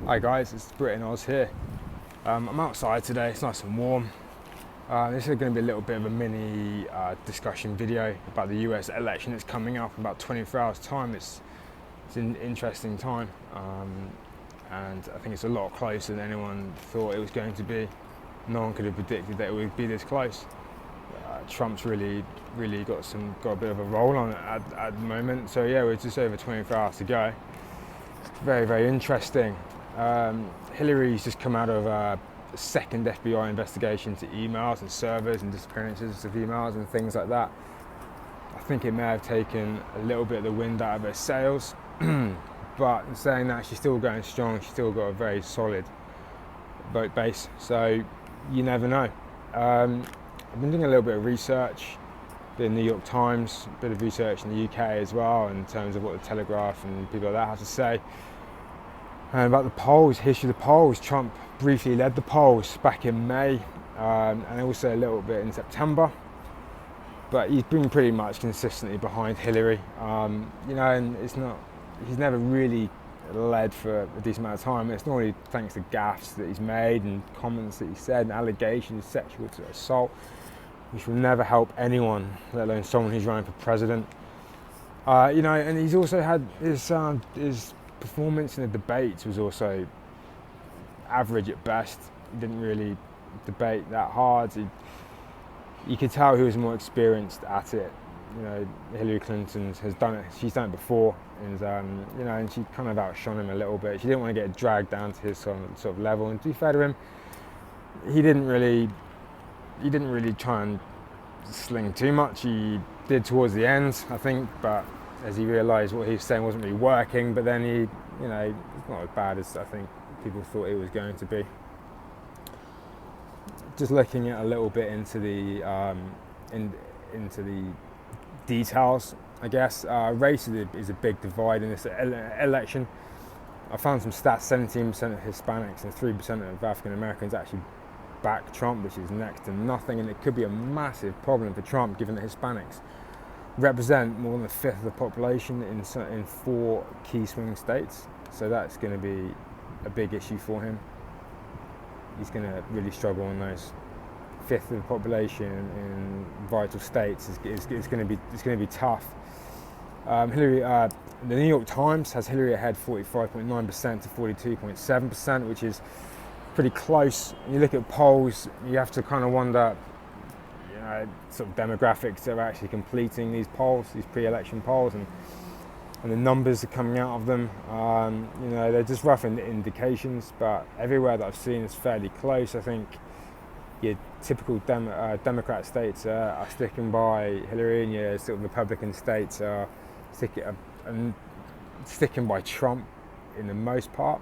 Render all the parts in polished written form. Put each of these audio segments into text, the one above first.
Hi guys, it's Brit and Oz here. I'm outside today, it's nice and warm. This is going to be a little bit of a mini discussion video about the US election that's coming up in about 24 hours time. It's an interesting time, and I think it's a lot closer than anyone thought it was going to be. No one could have predicted that it would be this close. Trump's really got a bit of a roll on it at the moment. So yeah, we're just over 24 hours to go. Very interesting. Hillary's just come out of a second FBI investigation to emails and servers and disappearances of emails and things like that. I think it may have taken a little bit of the wind out of her sails, but in saying that, she's still going strong. She's still got a very solid vote base, so you never know. I've been doing a little bit of research, a bit of New York Times, a bit of research in the UK as well, in terms of what the Telegraph and people like that have to say. And about the polls, history of the polls. Trump briefly led the polls back in May, and also a little bit in September. But he's been pretty much consistently behind Hillary. And he's never really led for a decent amount of time. It's normally thanks to gaffes that he's made and comments that he said and allegations of sexual assault, which will never help anyone, let alone someone who's running for president. And he's also had his performance in the debates was also average at best. He didn't really debate that hard. You could tell he was more experienced at it. Hillary Clinton has done it. She's done it before, and she kind of outshone him a little bit. She didn't want to get dragged down to his sort of level. And to be fair to him, he didn't really try and sling too much. He did towards the end, I think, but as he realised what he was saying wasn't really working, but then it's not as bad as I think people thought it was going to be. Just looking at a little bit into the details, I guess. Race is a big divide in this election. I found some stats: 17% of Hispanics and 3% of African Americans actually back Trump, which is next to nothing, and it could be a massive problem for Trump, given that Hispanics represent more than a fifth of the population in 4 key swing states. So that's going to be a big issue for him. He's going to really struggle on those. Fifth of the population in vital states is going to be tough. Hillary, the New York Times has Hillary ahead 45.9% to 42.7%, which is pretty close. When you look at polls, you have to kind of wonder, sort of demographics that are actually completing these polls, these pre-election polls, and the numbers are coming out of them. They're just rough indications, but everywhere that I've seen is fairly close. I think your typical Democrat states are sticking by Hillary, and your sort of Republican states are sticking by Trump in the most part.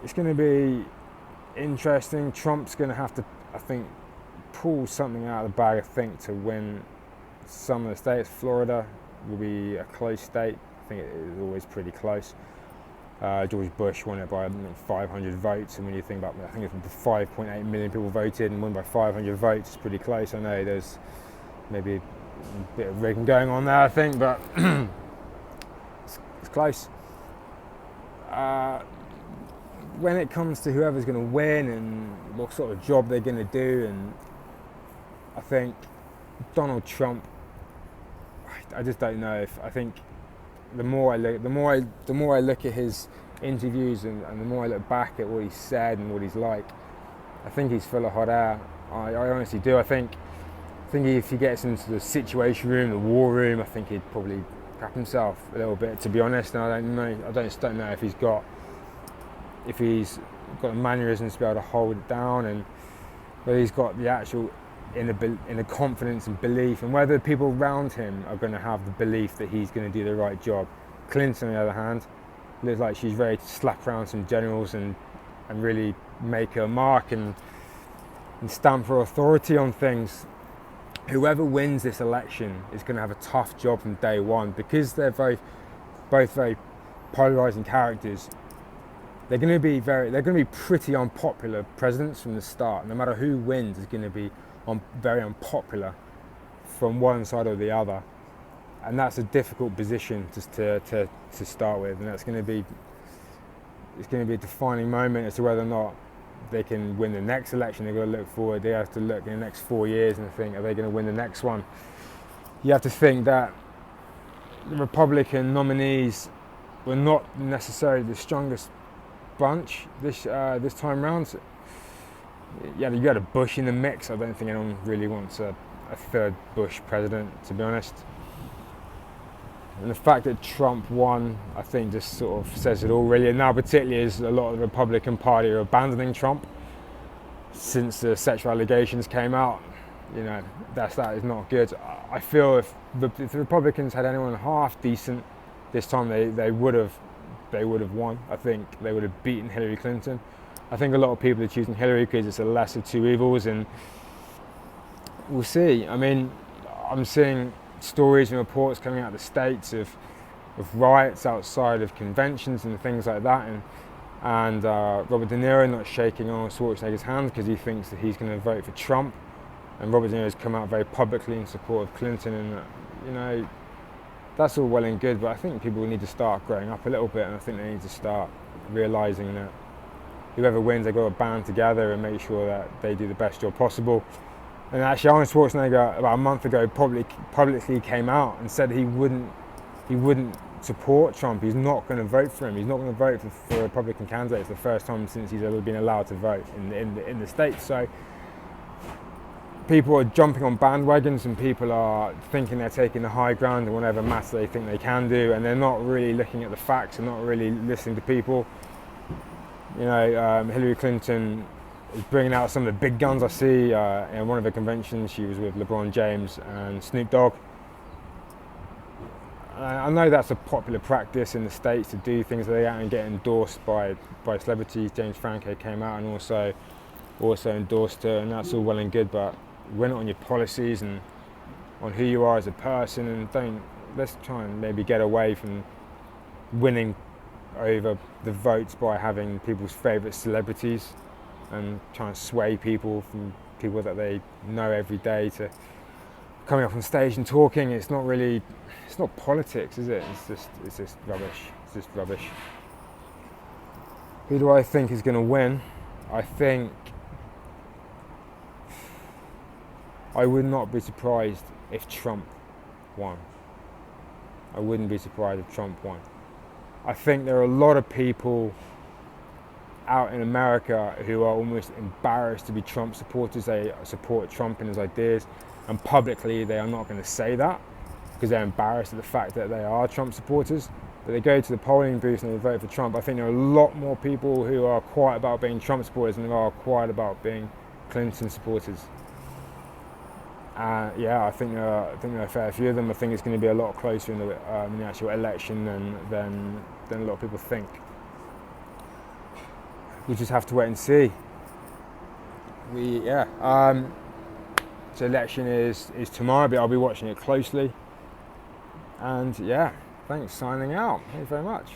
It's going to be interesting. Trump's going to have to, I think, pull something out of the bag, I think, to win some of the states. Florida will be a close state. I think it is always pretty close. George Bush won it by 500 votes, and when you think about, I think it's 5.8 million people voted and won by 500 votes, it's pretty close. I know there's maybe a bit of rigging going on there, I think, but it's close. When it comes to whoever's going to win and what sort of job they're going to do, and I think Donald Trump, I just don't know. I think the more I look at his interviews and the more I look back at what he said and what he's like, I think he's full of hot air. I honestly do. I think if he gets into the situation room, the war room, I think he'd probably crap himself a little bit, to be honest. And I don't know if he's got the mannerisms to be able to hold it down, and whether he's got the actual inner confidence and belief, and whether people around him are going to have the belief that he's going to do the right job. Clinton, on the other hand, looks like she's ready to slap around some generals and really make her mark and stamp her authority on things. Whoever wins this election is going to have a tough job from day one, because they're both very polarizing characters. They're going to be pretty unpopular presidents from the start. No matter who wins, is going to be very unpopular from one side or the other, and that's a difficult position to start with, and that's going to be it's going to be a defining moment as to whether or not they can win the next election. They've got to look forward. They have to look in the next 4 years and think, are they going to win the next one? You have to think that the Republican nominees were not necessarily the strongest bunch this time round. Yeah, you had a Bush in the mix. I don't think anyone really wants a third Bush president, to be honest. And the fact that Trump won, I think, just sort of says it all, really. And now, particularly, as a lot of the Republican Party are abandoning Trump since the sexual allegations came out. You know, that is not good. I feel if the Republicans had anyone half decent this time, they would have won. I think they would have beaten Hillary Clinton. I think a lot of people are choosing Hillary because it's a lesser of two evils, and we'll see. I mean, I'm seeing stories and reports coming out of the States of riots outside of conventions and things like that, and Robert De Niro not shaking Arnold Schwarzenegger's hand because he thinks that he's going to vote for Trump, and Robert De Niro's come out very publicly in support of Clinton, and you know, that's all well and good, but I think people need to start growing up a little bit, and I think they need to start realising that whoever wins, they've got to band together and make sure that they do the best job possible. And actually, Arnold Schwarzenegger about a month ago publicly came out and said he wouldn't support Trump. He's not going to vote for him. He's not going to vote for a Republican candidate. It's the first time since he's ever been allowed to vote in the States. So people are jumping on bandwagons, and people are thinking they're taking the high ground in whatever matter they think they can do, and they're not really looking at the facts and not really listening to people. You know, Hillary Clinton is bringing out some of the big guns. I see in one of the conventions she was with LeBron James and Snoop Dogg. I know that's a popular practice in the States to do things like that and get endorsed by celebrities. James Franco came out and also endorsed her, and that's all well and good, but win it on your policies and on who you are as a person, and let's try and maybe get away from winning over the votes by having people's favourite celebrities and trying to sway people from people that they know every day to coming up on stage and talking. It's not politics, is it? It's just rubbish. It's just rubbish. Who do I think is going to win? I would not be surprised if Trump won. I wouldn't be surprised if Trump won. I think there are a lot of people out in America who are almost embarrassed to be Trump supporters. They support Trump and his ideas, and publicly they are not going to say that because they're embarrassed at the fact that they are Trump supporters. But they go to the polling booth and they vote for Trump. I think there are a lot more people who are quiet about being Trump supporters than there are quiet about being Clinton supporters. I think there are a fair few of them. I think it's going to be a lot closer in the actual election than a lot of people think. We just have to wait and see. So election is tomorrow, but I'll be watching it closely. And yeah, thanks. Signing out. Thank you very much.